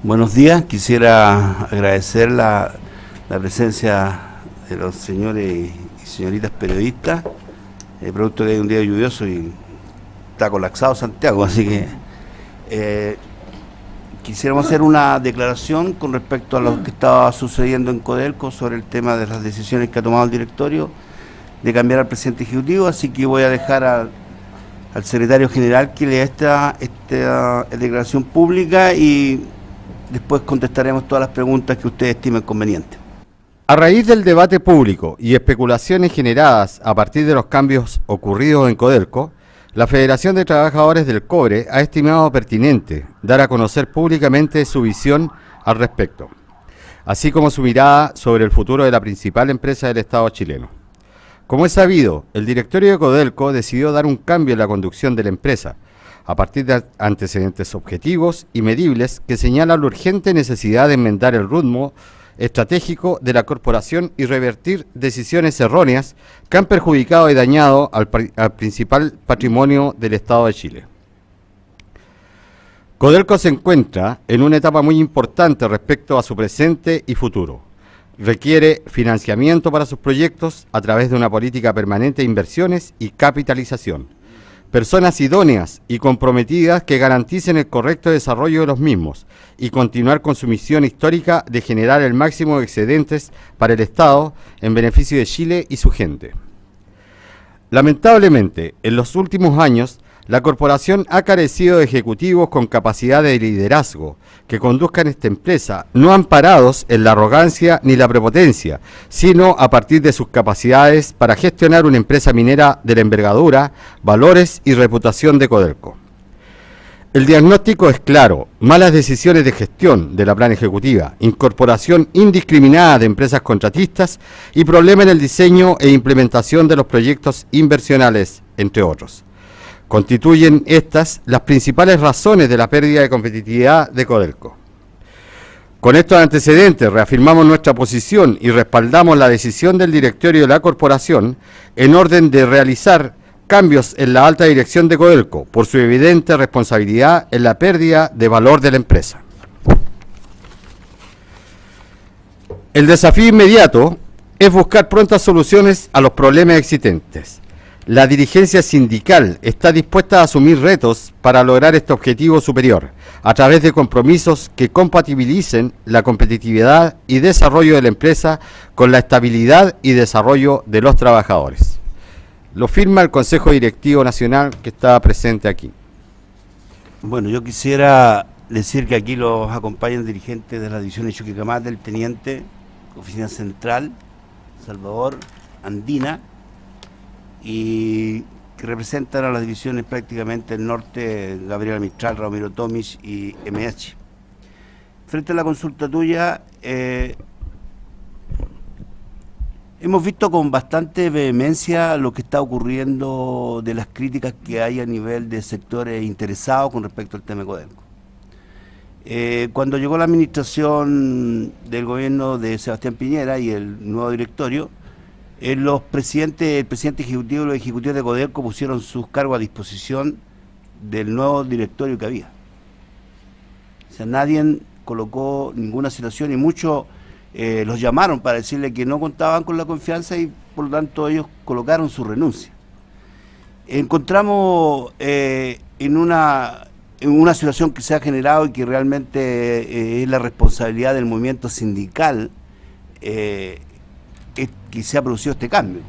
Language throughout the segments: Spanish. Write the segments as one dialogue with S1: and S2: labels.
S1: Buenos días, quisiera agradecer la presencia de los señores y señoritas periodistas, producto de un día lluvioso y está colapsado Santiago, así que quisiéramos hacer una declaración con respecto a lo que estaba sucediendo en Codelco sobre el tema de las decisiones que ha tomado el directorio de cambiar al presidente ejecutivo, así que voy a dejar al secretario general que lea esta declaración pública y después contestaremos todas las preguntas que ustedes estimen convenientes.
S2: A raíz del debate público y especulaciones generadas a partir de los cambios ocurridos en Codelco, la Federación de Trabajadores del Cobre ha estimado pertinente dar a conocer públicamente su visión al respecto, así como su mirada sobre el futuro de la principal empresa del Estado chileno. Como es sabido, el directorio de Codelco decidió dar un cambio en la conducción de la empresa, a partir de antecedentes objetivos y medibles que señalan la urgente necesidad de enmendar el rumbo estratégico de la corporación y revertir decisiones erróneas que han perjudicado y dañado al principal patrimonio del Estado de Chile. Codelco se encuentra en una etapa muy importante respecto a su presente y futuro. Requiere financiamiento para sus proyectos a través de una política permanente de inversiones y capitalización. Personas idóneas y comprometidas que garanticen el correcto desarrollo de los mismos y continuar con su misión histórica de generar el máximo de excedentes para el Estado en beneficio de Chile y su gente. Lamentablemente, en los últimos años, la corporación ha carecido de ejecutivos con capacidad de liderazgo que conduzcan esta empresa, no amparados en la arrogancia ni la prepotencia, sino a partir de sus capacidades para gestionar una empresa minera de la envergadura, valores y reputación de Codelco. El diagnóstico es claro: malas decisiones de gestión de la plan ejecutiva, incorporación indiscriminada de empresas contratistas y problema en el diseño e implementación de los proyectos inversionales, entre otros. Constituyen estas las principales razones de la pérdida de competitividad de Codelco. Con estos antecedentes reafirmamos nuestra posición y respaldamos la decisión del directorio de la corporación en orden de realizar cambios en la alta dirección de Codelco por su evidente responsabilidad en la pérdida de valor de la empresa. El desafío inmediato es buscar prontas soluciones a los problemas existentes. La dirigencia sindical está dispuesta a asumir retos para lograr este objetivo superior, a través de compromisos que compatibilicen la competitividad y desarrollo de la empresa con la estabilidad y desarrollo de los trabajadores. Lo firma el Consejo Directivo Nacional que está presente aquí.
S1: Bueno, yo quisiera decir que aquí los acompañan dirigentes de la división de Chuquicamata, el teniente, oficina central, Salvador, Andina, y que representan a las divisiones prácticamente del norte, Gabriela Mistral, Ramiro Tomic y MH. Frente a la consulta tuya, hemos visto con bastante vehemencia lo que está ocurriendo de las críticas que hay a nivel de sectores interesados con respecto al tema de Codelco. Cuando llegó la administración del gobierno de Sebastián Piñera y el nuevo directorio, el presidente ejecutivo y los ejecutivos de Codelco pusieron sus cargos a disposición del nuevo directorio que había. O sea, nadie colocó ninguna situación y muchos los llamaron para decirle que no contaban con la confianza y por lo tanto ellos colocaron su renuncia. Encontramos en una situación que se ha generado y que realmente es la responsabilidad del movimiento sindical que se ha producido este cambio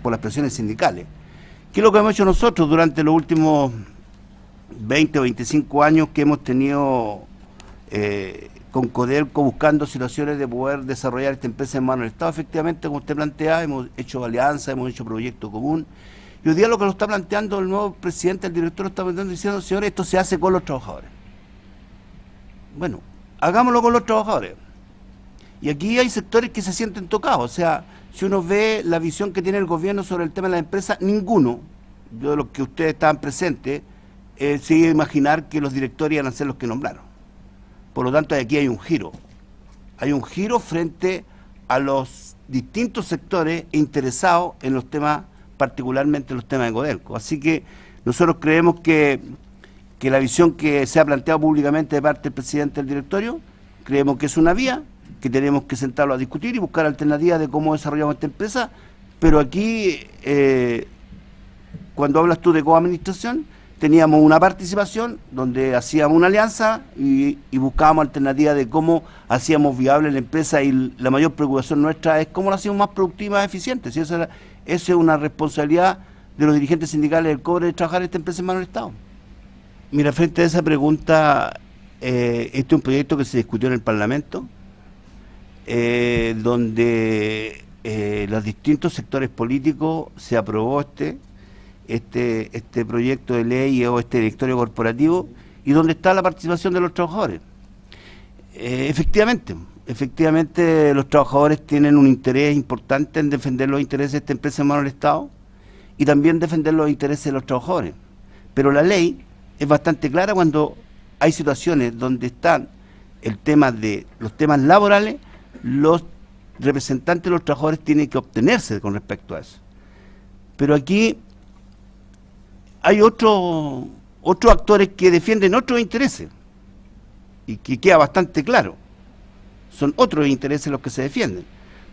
S1: por las presiones sindicales. ¿Qué es lo que hemos hecho nosotros durante los últimos 20 o 25 años que hemos tenido con Codelco buscando situaciones de poder desarrollar esta empresa en manos del Estado? Efectivamente, como usted plantea, hemos hecho alianzas, hemos hecho proyectos común, y hoy día lo que lo está planteando el nuevo presidente, el director, está planteando diciendo: señores, esto se hace con los trabajadores. Bueno, hagámoslo con los trabajadores. Y aquí hay sectores que se sienten tocados. O sea, si uno ve la visión que tiene el gobierno sobre el tema de la empresa, ninguno de los que ustedes estaban presentes se iba a imaginar que los directores iban a ser los que nombraron. Por lo tanto, aquí hay un giro. Hay un giro frente a los distintos sectores interesados en los temas, particularmente en los temas de Codelco. Así que nosotros creemos que que la visión que se ha planteado públicamente de parte del presidente del directorio, creemos que es una vía, que tenemos que sentarlo a discutir y buscar alternativas de cómo desarrollamos esta empresa, pero aquí, cuando hablas tú de coadministración, teníamos una participación donde hacíamos una alianza y buscábamos alternativas de cómo hacíamos viable la empresa, y la mayor preocupación nuestra es cómo la hacíamos más productiva y más eficiente. Si esa es una responsabilidad de los dirigentes sindicales del cobre, de trabajar esta empresa en manos del Estado. Mira, frente a esa pregunta, este es un proyecto que se discutió en el Parlamento, donde los distintos sectores políticos se aprobó este proyecto de ley o este directorio corporativo, y donde está la participación de los trabajadores. Efectivamente, los trabajadores tienen un interés importante en defender los intereses de esta empresa en manos del Estado y también defender los intereses de los trabajadores. Pero la ley es bastante clara cuando hay situaciones donde están los temas laborales, los representantes de los trabajadores tienen que obtenerse con respecto a eso. Pero aquí hay otros actores que defienden otros intereses, y que queda bastante claro. Son otros intereses los que se defienden.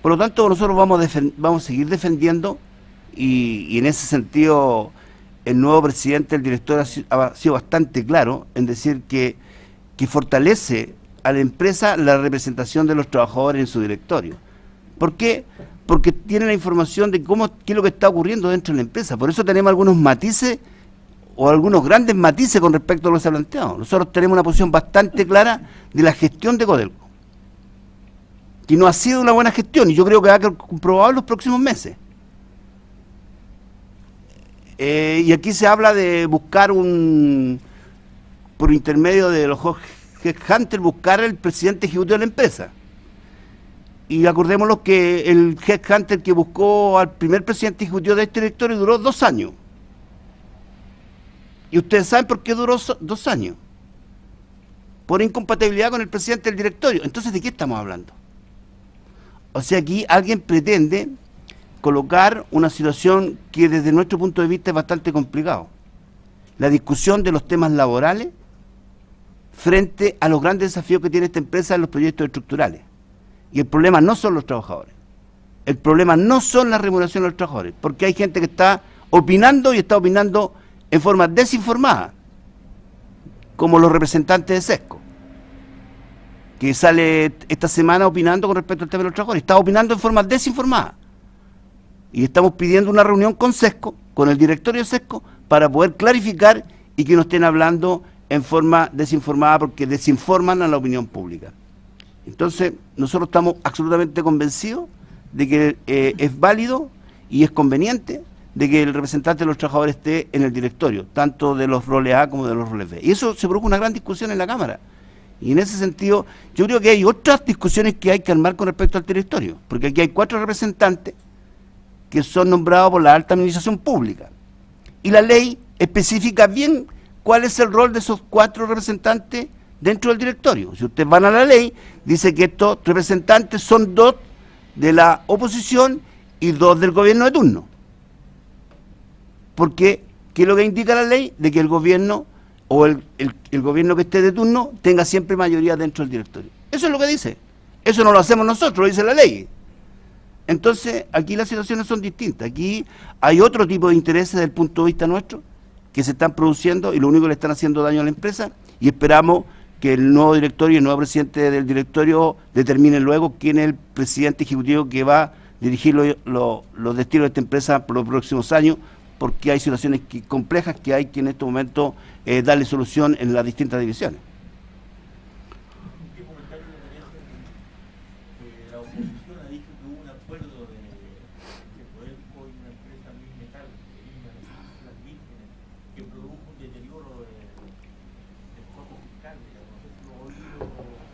S1: Por lo tanto, nosotros vamos a seguir defendiendo, y en ese sentido el nuevo presidente del directorio ha sido bastante claro en decir que fortalece a la empresa la representación de los trabajadores en su directorio. ¿Por qué? Porque tiene la información de qué es lo que está ocurriendo dentro de la empresa. Por eso tenemos algunos matices, o algunos grandes matices con respecto a lo que se ha planteado. Nosotros tenemos una posición bastante clara de la gestión de Codelco, que no ha sido una buena gestión, y yo creo que va a quedar comprobado en los próximos meses. Y aquí se habla de buscar por intermedio de los headhunters, buscar el presidente ejecutivo de la empresa. Y acordémonos que el headhunter que buscó al primer presidente ejecutivo de este directorio duró 2 años. Y ustedes saben por qué duró 2 años. Por incompatibilidad con el presidente del directorio. Entonces, ¿de qué estamos hablando? O sea, aquí alguien pretende colocar una situación que desde nuestro punto de vista es bastante complicado. La discusión de los temas laborales frente a los grandes desafíos que tiene esta empresa en los proyectos estructurales. Y el problema no son los trabajadores. El problema no son las remuneraciones de los trabajadores, porque hay gente que está opinando, y está opinando en forma desinformada, como los representantes de SESCO, que sale esta semana opinando con respecto al tema de los trabajadores. Está opinando en forma desinformada. Y estamos pidiendo una reunión con SESCO, con el directorio de SESCO, para poder clarificar y que no estén hablando en forma desinformada, porque desinforman a la opinión pública. Entonces, nosotros estamos absolutamente convencidos de que es válido y es conveniente de que el representante de los trabajadores esté en el directorio, tanto de los roles A como de los roles B. Y eso se produjo una gran discusión en la Cámara. Y en ese sentido, yo creo que hay otras discusiones que hay que armar con respecto al directorio, porque aquí hay 4 representantes que son nombrados por la alta administración pública. Y la ley especifica bien cuál es el rol de esos 4 representantes dentro del directorio. Si ustedes van a la ley, dice que estos representantes son 2 de la oposición y 2 del gobierno de turno. Porque, ¿qué es lo que indica la ley? De que el gobierno, o el gobierno que esté de turno, tenga siempre mayoría dentro del directorio. Eso es lo que dice. Eso no lo hacemos nosotros, lo dice la ley. Entonces, aquí las situaciones son distintas. Aquí hay otro tipo de intereses desde el punto de vista nuestro que se están produciendo, y lo único que le están haciendo daño a la empresa, y esperamos que el nuevo directorio y el nuevo presidente del directorio determinen luego quién es el presidente ejecutivo que va a dirigir los destinos de esta empresa por los próximos años, porque hay situaciones complejas que hay que en este momento darle solución en las distintas divisiones.
S3: ¿Qué comentario le merece la oposición ha dicho que hubo un acuerdo de Codelco y una empresa Minmetal, las vírgenes, que produjo un deterioro del fondo fiscal, digamos? No sé si lo he oído.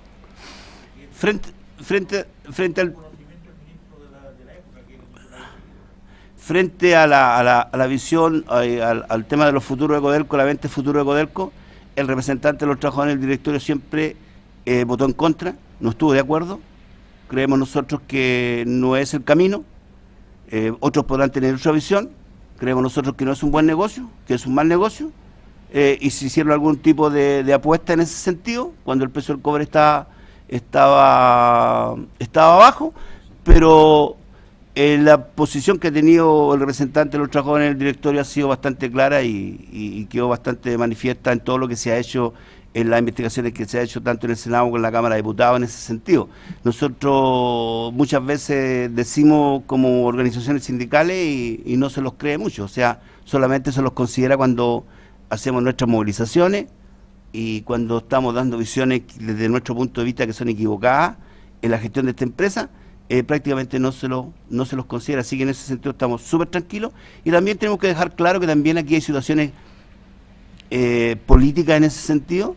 S1: Frente al
S3: Conocimiento del ministro de la época, que
S1: frente a la visión, al tema de los futuros de Codelco, la venta futuro de Codelco, el representante de los trabajadores en el directorio siempre votó en contra, no estuvo de acuerdo. Creemos nosotros que no es el camino. Otros podrán tener otra visión. Creemos nosotros que no es un buen negocio, que es un mal negocio, y se hicieron algún tipo de apuesta en ese sentido, cuando el precio del cobre estaba bajo, pero la posición que ha tenido el representante de los trabajadores en el directorio ha sido bastante clara y quedó bastante manifiesta en todo lo que se ha hecho, en las investigaciones que se ha hecho tanto en el Senado como en la Cámara de Diputados en ese sentido. Nosotros muchas veces decimos como organizaciones sindicales y no se los cree mucho, o sea, solamente se los considera cuando hacemos nuestras movilizaciones y cuando estamos dando visiones desde nuestro punto de vista que son equivocadas en la gestión de esta empresa. Prácticamente no se los considera, así que en ese sentido estamos súper tranquilos, y también tenemos que dejar claro que también aquí hay situaciones políticas en ese sentido.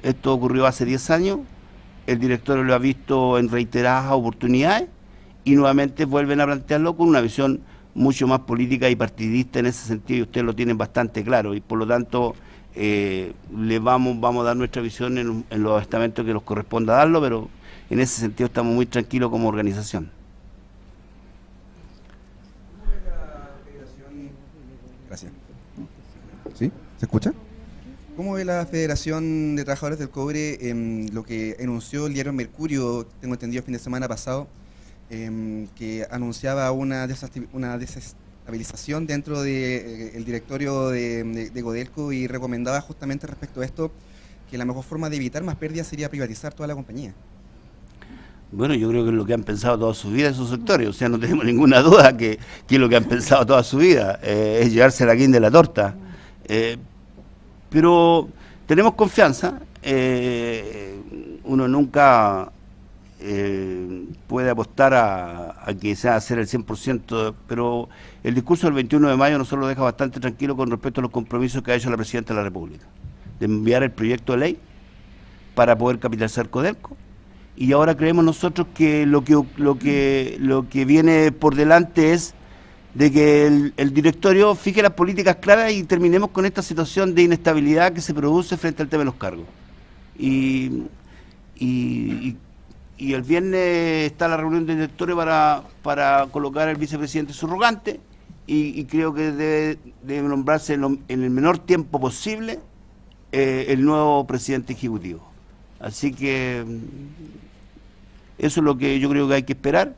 S1: Esto ocurrió hace 10 años, el directorio lo ha visto en reiteradas oportunidades y nuevamente vuelven a plantearlo con una visión mucho más política y partidista en ese sentido, y ustedes lo tienen bastante claro, y por lo tanto vamos a dar nuestra visión en los estamentos que nos corresponda darlo, pero en ese sentido estamos muy tranquilos como organización.
S4: Gracias. ¿Sí? ¿Se escucha? ¿Cómo ve la Federación de Trabajadores del Cobre lo que anunció el diario Mercurio, tengo entendido, el fin de semana pasado, que anunciaba una desestabilización dentro del directorio de Codelco y recomendaba justamente respecto a esto que la mejor forma de evitar más pérdidas sería privatizar toda la compañía?
S1: Bueno, yo creo que es lo que han pensado toda su vida esos sectores, o sea, no tenemos ninguna duda que es lo que han pensado toda su vida, es llevarse la guinda de la torta. Pero tenemos confianza, uno nunca puede apostar a que sea hacer el 100%, pero el discurso del 21 de mayo nosotros lo deja bastante tranquilo con respecto a los compromisos que ha hecho la Presidenta de la República, de enviar el proyecto de ley para poder capitalizar Codelco. Y ahora creemos nosotros que lo que viene por delante es de que el directorio fije las políticas claras y terminemos con esta situación de inestabilidad que se produce frente al tema de los cargos. Y el viernes está la reunión del directorio para colocar al vicepresidente subrogante, y creo que debe nombrarse en el menor tiempo posible el nuevo presidente ejecutivo. Así que eso es lo que yo creo que hay que esperar,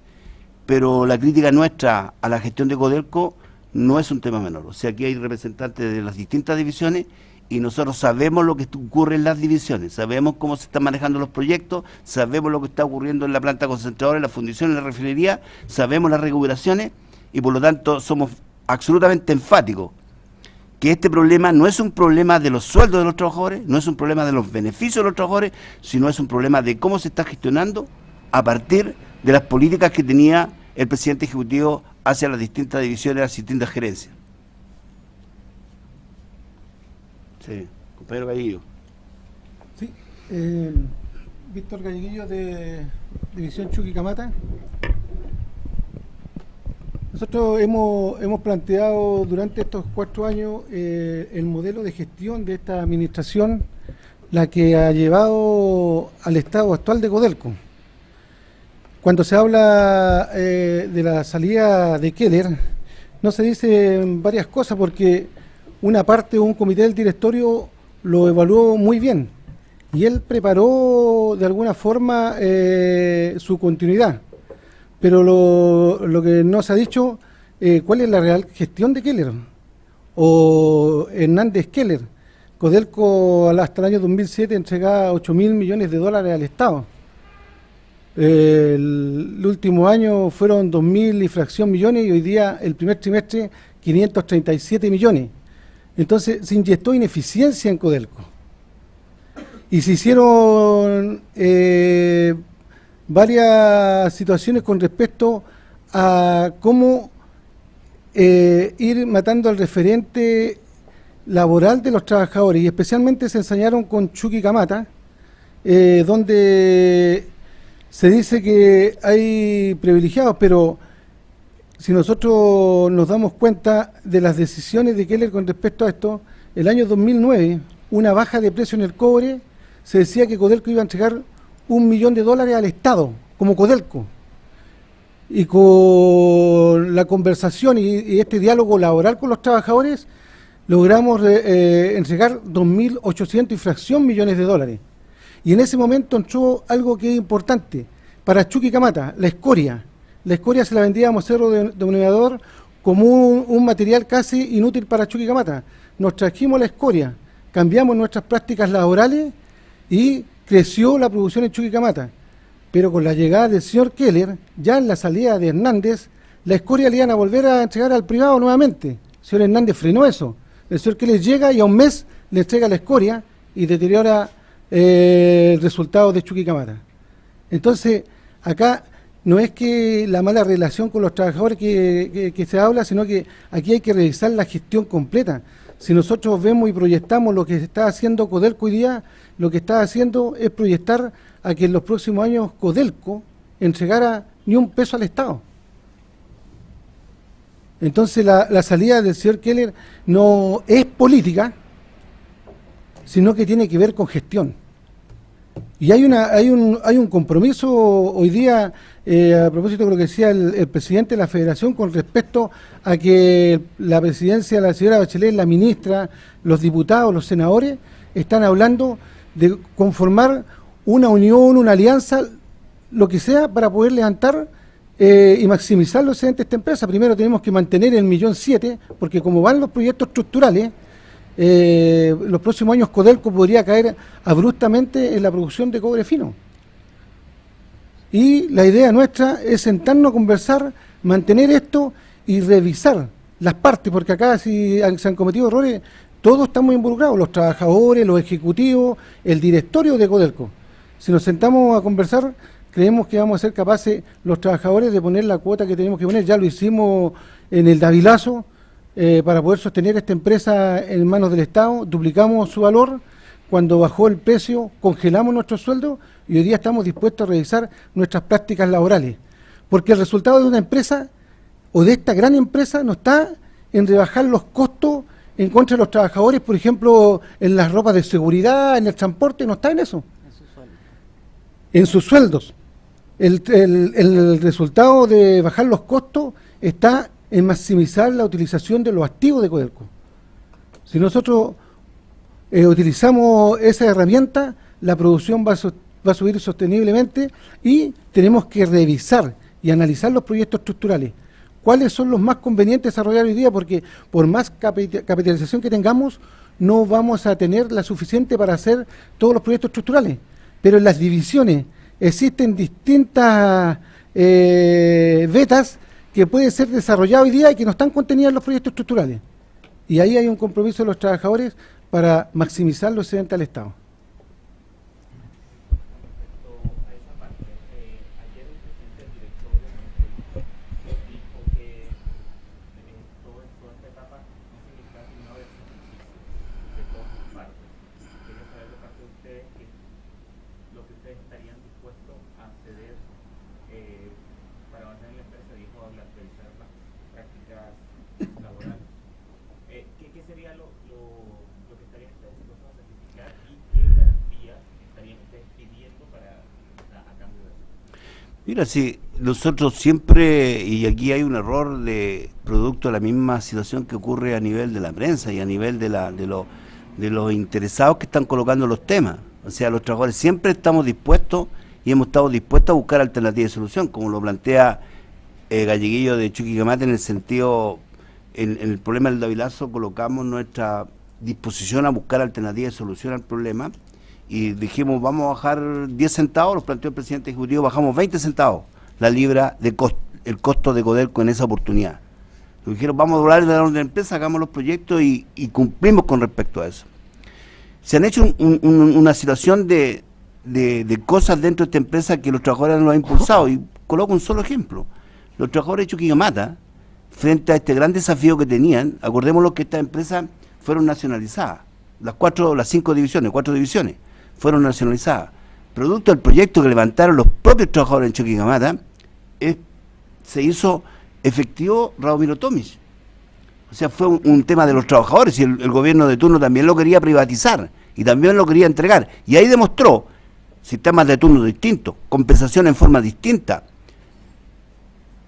S1: pero la crítica nuestra a la gestión de Codelco no es un tema menor. O sea, aquí hay representantes de las distintas divisiones y nosotros sabemos lo que ocurre en las divisiones, sabemos cómo se están manejando los proyectos, sabemos lo que está ocurriendo en la planta concentradora, en la fundición, en la refinería, sabemos las recuperaciones, y por lo tanto somos absolutamente enfáticos que este problema no es un problema de los sueldos de los trabajadores, no es un problema de los beneficios de los trabajadores, sino es un problema de cómo se está gestionando a partir de las políticas que tenía el presidente ejecutivo hacia las distintas divisiones, las distintas gerencias. Sí, compañero Galleguillo.
S5: Sí, Víctor Galleguillo de División Chuquicamata. Nosotros hemos planteado durante estos 4 años el modelo de gestión de esta administración, la que ha llevado al estado actual de Codelco. Cuando se habla de la salida de Keller, no se dicen varias cosas, porque una parte de un comité del directorio lo evaluó muy bien y él preparó de alguna forma su continuidad. Pero lo que no se ha dicho, cuál es la real gestión de Keller o Hernández Keller. Codelco hasta el año 2007 entregaba 8.000 millones de dólares al Estado. El último año fueron 2.000 y fracción millones, y hoy día, el primer trimestre, 537 millones. Entonces se inyectó ineficiencia en Codelco. Y se hicieron varias situaciones con respecto a cómo ir matando al referente laboral de los trabajadores, y especialmente se ensañaron con Chuquicamata, donde se dice que hay privilegiados, pero si nosotros nos damos cuenta de las decisiones de Keller con respecto a esto, el año 2009, una baja de precio en el cobre, se decía que Codelco iba a entregar $1 millón al Estado, como Codelco. Y con la conversación y este diálogo laboral con los trabajadores, logramos entregar 2.800 y fracción millones de dólares. Y en ese momento entró algo que es importante para Chuquicamata, la escoria. La escoria se la vendíamos Cerro de Unidador como un material casi inútil para Chuquicamata. Nos trajimos la escoria, cambiamos nuestras prácticas laborales y creció la producción en Chuquicamata. Pero con la llegada del señor Keller, ya en la salida de Hernández, la escoria le iban a volver a entregar al privado nuevamente. El señor Hernández frenó eso. El señor Keller llega y a un mes le entrega la escoria y deteriora el resultado de Chuquicamata. Entonces, acá no es que la mala relación con los trabajadores que se habla, sino que aquí hay que revisar la gestión completa. Si nosotros vemos y proyectamos lo que está haciendo Codelco hoy día, lo que está haciendo es proyectar a que en los próximos años Codelco entregara ni un peso al Estado. Entonces la salida del señor Keller no es política, sino que tiene que ver con gestión. Y hay un compromiso hoy día, a propósito de lo que decía el presidente de la Federación, con respecto a que la presidencia de la señora Bachelet, la ministra, los diputados, los senadores, están hablando de conformar una unión, una alianza, lo que sea, para poder levantar y maximizar los excedentes de esta empresa. Primero tenemos que mantener el 1.7 millones, porque como van los proyectos estructurales, los próximos años Codelco podría caer abruptamente en la producción de cobre fino. Y la idea nuestra es sentarnos a conversar, mantener esto y revisar las partes, porque acá si se han cometido errores, todos estamos involucrados, los trabajadores, los ejecutivos, el directorio de Codelco. Si nos sentamos a conversar, creemos que vamos a ser capaces los trabajadores de poner la cuota que tenemos que poner. Ya lo hicimos en el Davilazo, para poder sostener esta empresa en manos del Estado, duplicamos su valor. Cuando bajó el precio, congelamos nuestros sueldos y hoy día estamos dispuestos a revisar nuestras prácticas laborales. Porque el resultado de una empresa o de esta gran empresa no está en rebajar los costos en contra de los trabajadores, por ejemplo, en las ropas de seguridad, en el transporte, no está en eso. En sus sueldos. El resultado de bajar los costos está en maximizar la utilización de los activos de Codelco. Si nosotros utilizamos esa herramienta, la producción va a subir sosteniblemente y tenemos que revisar y analizar los proyectos estructurales. ¿Cuáles son los más convenientes desarrollar hoy día? Porque por más capitalización que tengamos, no vamos a tener la suficiente para hacer todos los proyectos estructurales. Pero en las divisiones existen distintas vetas que pueden ser desarrolladas hoy día y que no están contenidas en los proyectos estructurales. Y ahí hay un compromiso de los trabajadores para maximizar los excedentes al Estado.
S1: Mira, sí, nosotros siempre, y aquí hay un error de producto de la misma situación que ocurre a nivel de la prensa y a nivel de los interesados que están colocando los temas. O sea, los trabajadores siempre estamos dispuestos y hemos estado dispuestos a buscar alternativas de solución, como lo plantea Galleguillo de Chuquicamata, en el sentido, en el problema del Davilazo colocamos nuestra disposición a buscar alternativas de solución al problema. Y dijimos, vamos a bajar 10 centavos, los planteó el presidente ejecutivo, bajamos 20 centavos la libra de el costo de Codelco en esa oportunidad. Nos dijeron, vamos a doblar el valor de la empresa, hagamos los proyectos y cumplimos con respecto a eso. Se han hecho una situación de cosas dentro de esta empresa que los trabajadores lo han impulsado, y coloco un solo ejemplo. Los trabajadores de Chuquicamata, frente a este gran desafío que tenían, acordémonos que estas empresas fueron nacionalizadas, las 5 divisiones, 4 divisiones, fueron nacionalizadas. Producto del proyecto que levantaron los propios trabajadores en Chuquicamata, se hizo efectivo Radomiro Tomic. O sea, fue un tema de los trabajadores, y el gobierno de turno también lo quería privatizar y también lo quería entregar. Y ahí demostró sistemas de turno distintos, compensación en forma distinta,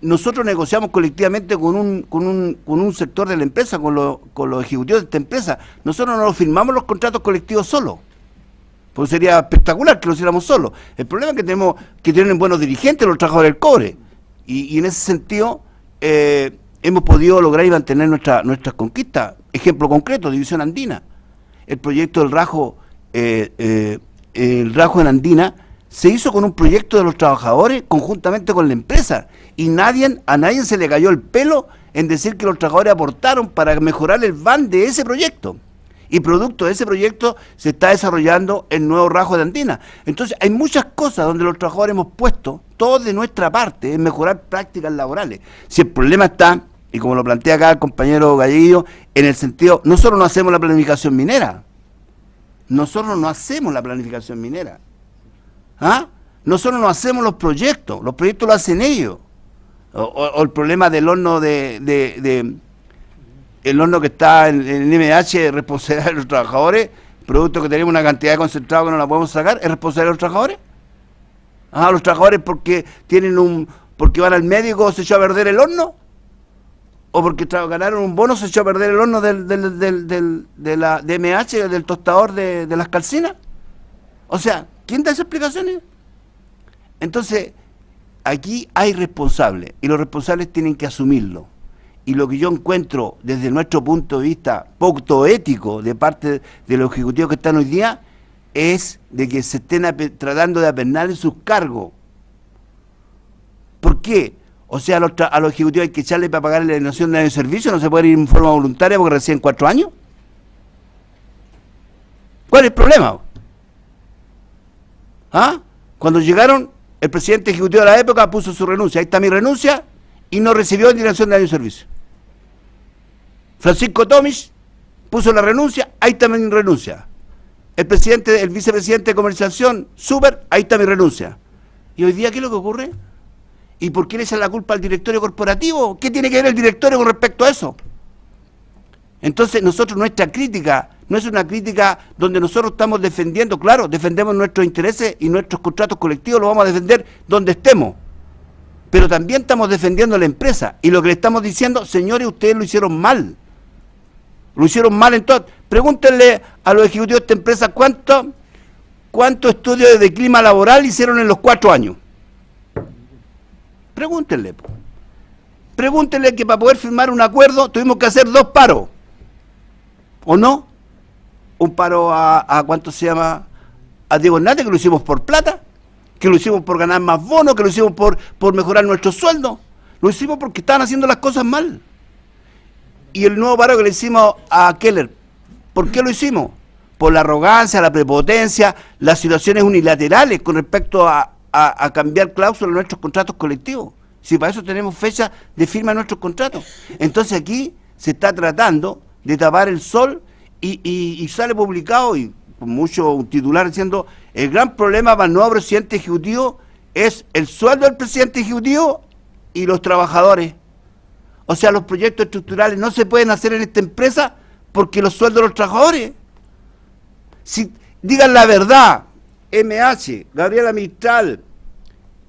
S1: nosotros negociamos colectivamente con un sector de la empresa, con los ejecutivos de esta empresa. Nosotros no firmamos los contratos colectivos solos, porque sería espectacular que lo hiciéramos solos. El problema es que tenemos que tener buenos dirigentes los trabajadores del cobre, y en ese sentido hemos podido lograr y mantener nuestras conquistas. Ejemplo concreto, División Andina. El proyecto del rajo, el rajo en Andina, se hizo con un proyecto de los trabajadores conjuntamente con la empresa, y a nadie se le cayó el pelo en decir que los trabajadores aportaron para mejorar el van de ese proyecto, y producto de ese proyecto se está desarrollando el nuevo rajo de Andina. Entonces hay muchas cosas donde los trabajadores hemos puesto todo de nuestra parte en mejorar prácticas laborales. Si el problema está, y como lo plantea acá el compañero Galleguillo, en el sentido, nosotros no hacemos la planificación minera, nosotros no no hacemos los proyectos lo hacen ellos. O el problema del horno el horno que está en el MH, responsabilidad de los trabajadores, producto que tenemos una cantidad de concentrado que no la podemos sacar, ¿es responsabilidad de los trabajadores? Los trabajadores porque porque van al médico se echó a perder el horno, o porque ganaron un bono se echó a perder el horno de la MH, del tostador de las calcinas. O sea, ¿quién da esas explicaciones? Entonces, aquí hay responsables, y los responsables tienen que asumirlo. Y lo que yo encuentro desde nuestro punto de vista poco ético de parte de los ejecutivos que están hoy día es de que se estén tratando de apernar en sus cargos. ¿Por qué? O sea, a los ejecutivos hay que echarle para pagar la alienación de servicio, no se puede ir en forma voluntaria porque recién 4 años. ¿Cuál es el problema? Cuando llegaron, el presidente ejecutivo de la época puso su renuncia, ahí está mi renuncia, y no recibió indemnización de año de servicio. Francisco Tomic puso la renuncia, ahí está mi renuncia. El vicepresidente de comercialización, Super, ahí está mi renuncia. ¿Y hoy día qué es lo que ocurre? ¿Y por qué le echan la culpa al directorio corporativo? ¿Qué tiene que ver el directorio con respecto a eso? Entonces nuestra crítica no es una crítica donde nosotros estamos defendiendo, claro, defendemos nuestros intereses y nuestros contratos colectivos los vamos a defender donde estemos, pero también estamos defendiendo a la empresa, y lo que le estamos diciendo, señores, ustedes lo hicieron mal en todo. Pregúntenle a los ejecutivos de esta empresa cuánto estudios de clima laboral hicieron en los 4 años. Pregúntenle que para poder firmar un acuerdo tuvimos que hacer 2 paros, ¿o no? Un paro a ¿cuánto se llama? A Diego Hernández, que lo hicimos por plata, que lo hicimos por ganar más bonos, que lo hicimos por mejorar nuestros sueldos, lo hicimos porque estaban haciendo las cosas mal. Y el nuevo paro que le hicimos a Keller, ¿por qué lo hicimos? Por la arrogancia, la prepotencia, las situaciones unilaterales con respecto a cambiar cláusulas en nuestros contratos colectivos. Si para eso tenemos fecha de firma de nuestros contratos. Entonces aquí se está tratando de tapar el sol y sale publicado, y con mucho titular diciendo, el gran problema para el nuevo presidente ejecutivo es el sueldo del presidente ejecutivo y los trabajadores. O sea, los proyectos estructurales no se pueden hacer en esta empresa porque los sueldos de los trabajadores. Si digan la verdad, MH, Gabriela Mistral,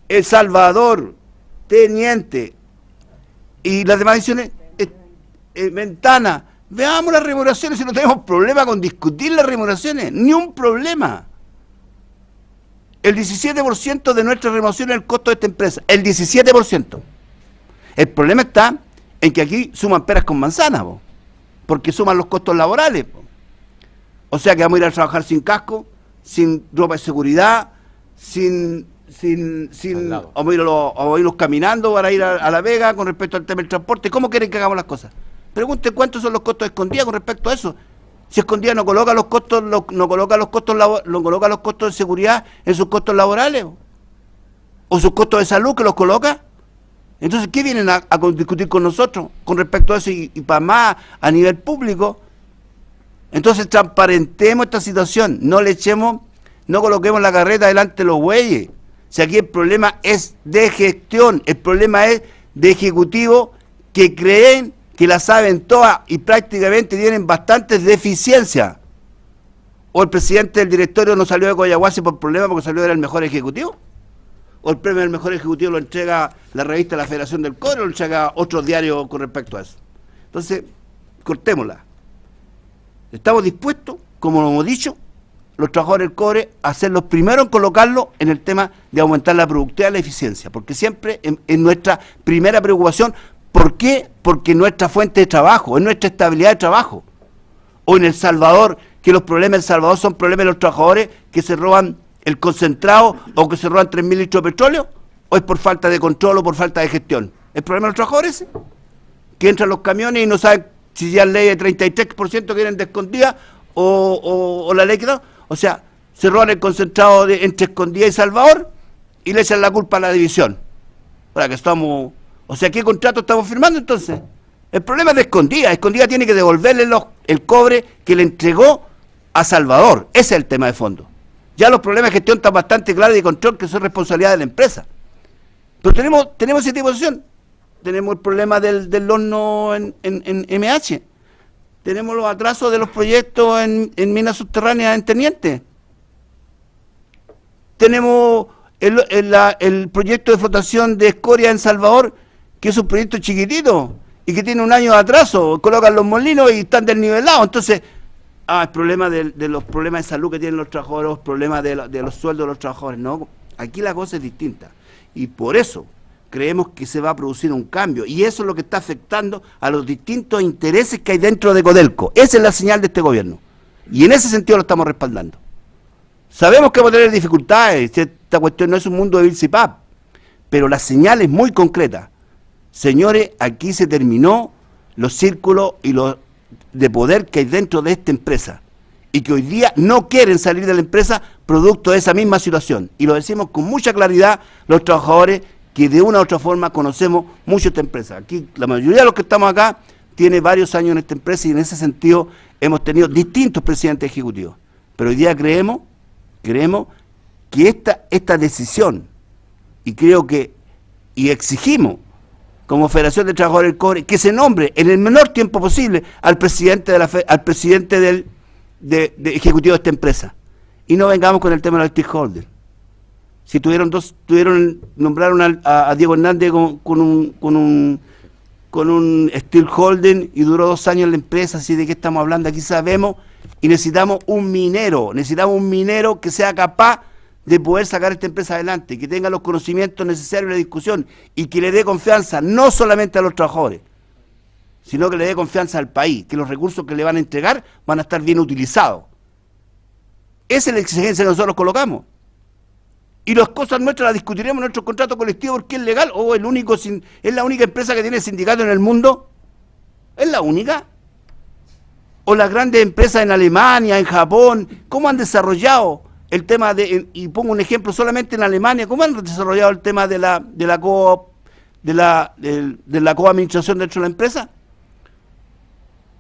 S1: El Salvador, Teniente y las demás ediciones, Ventana, veamos las remuneraciones, si no tenemos problema con discutir las remuneraciones, ni un problema. El 17% de nuestra remuneración es el costo de esta empresa, el 17%. El problema está en que aquí suman peras con manzanas, porque suman los costos laborales. O sea que vamos a ir a trabajar sin casco, sin ropa de seguridad, vamos a irlos caminando para ir a La Vega con respecto al tema del transporte. ¿Cómo quieren que hagamos las cosas? Pregunten cuántos son los costos de Escondida con respecto a eso. Si Escondida no coloca los costos, no coloca los costos de seguridad en sus costos laborales, o sus costos de salud que los coloca. Entonces, ¿qué vienen a discutir con nosotros con respecto a eso y para más a nivel público? Entonces, transparentemos esta situación, no coloquemos la carreta delante de los bueyes. Si aquí el problema es de gestión, el problema es de ejecutivos que creen que la saben todas y prácticamente tienen bastantes deficiencias. ¿O el presidente del directorio no salió de Coyahuasi por problema porque salió era el mejor ejecutivo? o el premio del mejor ejecutivo lo entrega la revista de la Federación del Cobre o lo entrega otro diario con respecto a eso. Entonces, cortémosla. Estamos dispuestos, como lo hemos dicho, los trabajadores del cobre, a ser los primeros en colocarlo en el tema de aumentar la productividad y la eficiencia, porque siempre es nuestra primera preocupación. ¿Por qué? Porque nuestra fuente de trabajo, es nuestra estabilidad de trabajo. O en El Salvador, que los problemas de El Salvador son problemas de los trabajadores que se roban el concentrado o que se roban 3.000 litros de petróleo, o es por falta de control o por falta de gestión. ¿El problema de los trabajadores ese? Que entran los camiones y no saben si ya ley de 33% que vienen de escondida o la ley que da. O sea, se roban el concentrado entre Escondida y Salvador y le echan la culpa a la división. Para que estamos... O sea, ¿qué contrato estamos firmando entonces? El problema es de Escondida. Escondida tiene que devolverle el cobre que le entregó a Salvador. Ese es el tema de fondo. Ya los problemas de gestión están bastante claros y de control, que son responsabilidad de la empresa. Pero tenemos ese tipo de situación. Tenemos el problema del horno en MH. Tenemos los atrasos de los proyectos en minas subterráneas en Teniente. Tenemos el proyecto de flotación de escoria en Salvador, que es un proyecto chiquitito y que tiene un año de atraso. Colocan los molinos y están desnivelados. Entonces, el problema de los problemas de salud que tienen los trabajadores, los problemas de los sueldos de los trabajadores. No, aquí la cosa es distinta. Y por eso creemos que se va a producir un cambio, y eso es lo que está afectando a los distintos intereses que hay dentro de Codelco. Esa es la señal de este gobierno, y en ese sentido lo estamos respaldando. Sabemos que vamos a tener dificultades, esta cuestión no es un mundo de Bill Pap, pero la señal es muy concreta. Señores, aquí se terminó los círculos y los de poder que hay dentro de esta empresa, y que hoy día no quieren salir de la empresa producto de esa misma situación, y lo decimos con mucha claridad los trabajadores que de una u otra forma conocemos mucho esta empresa. Aquí la mayoría de los que estamos acá tiene varios años en esta empresa, y en ese sentido hemos tenido distintos presidentes ejecutivos. Pero hoy día creemos que esta decisión, y exigimos como Federación de Trabajadores del Cobre que se nombre en el menor tiempo posible al presidente del ejecutivo de esta empresa, y no vengamos con el tema de los stakeholders. Si nombraron a Diego Hernández con un steel holding y duró 2 años en la empresa. Así de qué estamos hablando, aquí sabemos, y necesitamos un minero que sea capaz de poder sacar esta empresa adelante, que tenga los conocimientos necesarios en la discusión y que le dé confianza no solamente a los trabajadores, sino que le dé confianza al país, que los recursos que le van a entregar van a estar bien utilizados. Esa es la exigencia que nosotros colocamos. Y las cosas nuestras las discutiremos en nuestro contrato colectivo porque es legal. ¿Es la única empresa que tiene sindicato en el mundo? ¿Es la única? O las grandes empresas en Alemania, en Japón, ¿cómo han desarrollado el tema y pongo un ejemplo solamente en Alemania, cómo han desarrollado el tema de la coadministración dentro de la empresa?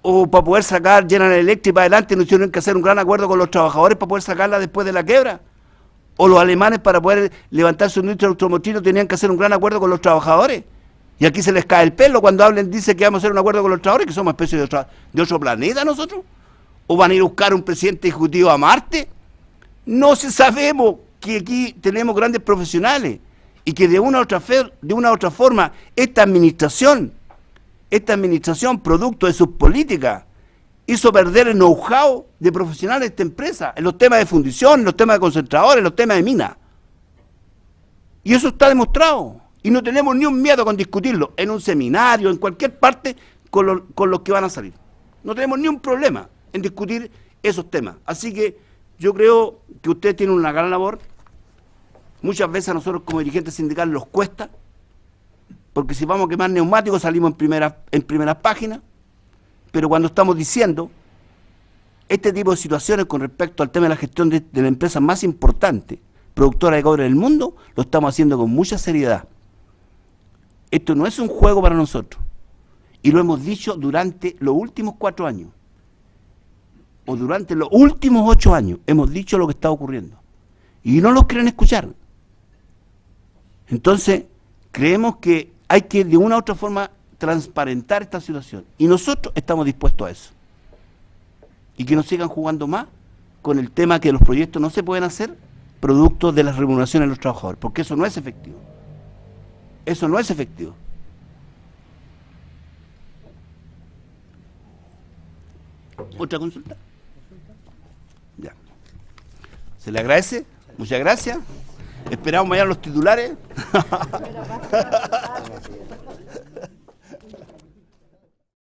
S1: O para poder sacar General Electric para adelante, no tuvieron que hacer un gran acuerdo con los trabajadores para poder sacarla después de la quiebra. O los alemanes, para poder levantar su industria automotriz, tenían que hacer un gran acuerdo con los trabajadores. Y aquí se les cae el pelo cuando dice que vamos a hacer un acuerdo con los trabajadores, que somos especie de otro planeta nosotros. ¿O van a ir a buscar un presidente ejecutivo a Marte? No sabemos que aquí tenemos grandes profesionales y que de una u otra forma esta administración, producto de sus políticas, hizo perder el know-how de profesionales de esta empresa, en los temas de fundición, en los temas de concentradores, en los temas de mina. Y eso está demostrado. Y no tenemos ni un miedo con discutirlo, en un seminario, en cualquier parte, con los que van a salir. No tenemos ni un problema en discutir esos temas. Así que yo creo que ustedes tienen una gran labor. Muchas veces a nosotros como dirigentes sindicales nos cuesta, porque si vamos a quemar neumáticos salimos en primeras páginas. Pero cuando estamos diciendo este tipo de situaciones con respecto al tema de la gestión de la empresa más importante, productora de cobre del mundo, lo estamos haciendo con mucha seriedad. Esto no es un juego para nosotros. Y lo hemos dicho durante los últimos 4 años. O durante los últimos 8 años hemos dicho lo que está ocurriendo. Y no lo quieren escuchar. Entonces, creemos que hay que de una u otra forma transparentar esta situación, y nosotros estamos dispuestos a eso, y que no sigan jugando más con el tema que los proyectos no se pueden hacer producto de las remuneraciones de los trabajadores, porque eso no es efectivo. Eso no es efectivo. ¿Otra consulta? Ya. Se le agradece. Muchas gracias. Esperamos mañana los titulares.